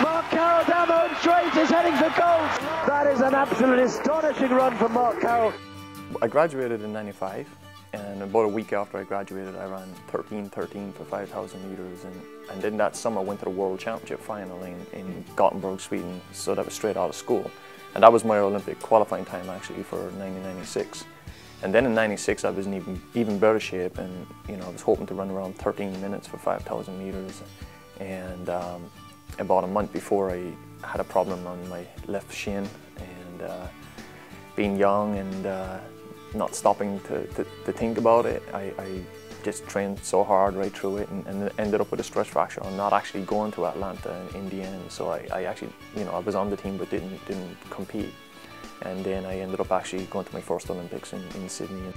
Mark Carroll down the home straight is heading for gold. That is an absolutely astonishing run from Mark Carroll. I graduated in '95, and about a week after I graduated, I ran 13:13 for 5,000 meters, and then that summer I went to the World Championship final in Gothenburg, Sweden. So that was straight out of school, and that was my Olympic qualifying time actually for 1996. And then in '96 I was in even better shape, and I was hoping to run around 13 minutes for 5,000 meters. And about a month before, I had a problem on my left shin, and being young and not stopping to think about it, I just trained so hard right through it, and ended up with a stress fracture on not actually going to Atlanta in the end. So I actually, I was on the team but didn't compete. And then I ended up actually going to my first Olympics in Sydney.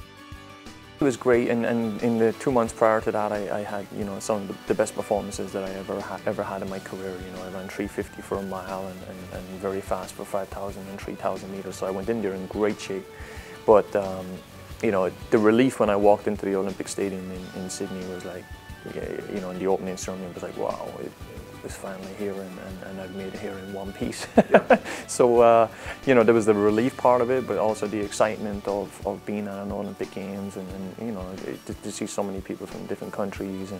It was great, and in the 2 months prior to that, I had some of the best performances that I ever had in my career. I ran 3:50 for a mile and very fast for 5,000 and 3,000 meters. So I went in there in great shape. But the relief when I walked into the Olympic Stadium in Sydney was like, in the opening ceremony, it was like, wow, it's finally here, and I've made it here in one piece. Yeah. So there was the relief part of it, but also the excitement of being at an Olympic Games, and to see so many people from different countries,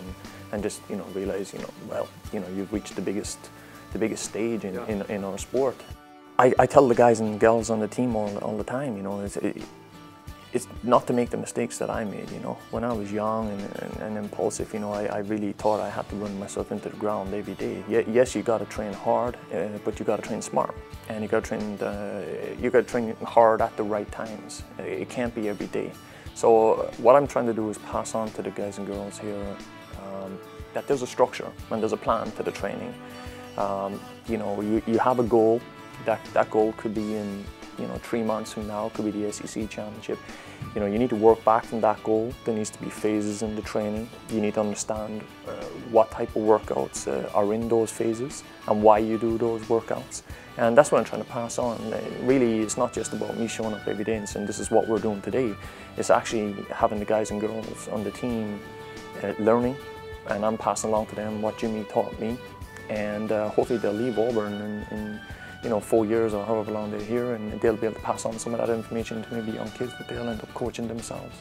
and just realize you've reached the biggest stage in our sport. I tell the guys and girls on the team all the time, it's not to make the mistakes that I made. When I was young and impulsive, I really thought I had to run myself into the ground every day. Yes, you got to train hard, but you got to train smart, and you got to train hard at the right times. It can't be every day. So what I'm trying to do is pass on to the guys and girls here that there's a structure and there's a plan to the training. You have a goal. That goal could be in 3 months from now, could be the SEC championship. You need to work back from that goal. There needs to be phases in the training. You need to understand what type of workouts are in those phases and why you do those workouts. And that's what I'm trying to pass on. Really, it's not just about me showing up every day and saying this is what we're doing today. It's actually having the guys and girls on the team learning, and I'm passing along to them what Jimmy taught me. And hopefully they'll leave Auburn in 4 years or however long they're here, and they'll be able to pass on some of that information to maybe young kids that they'll end up coaching themselves.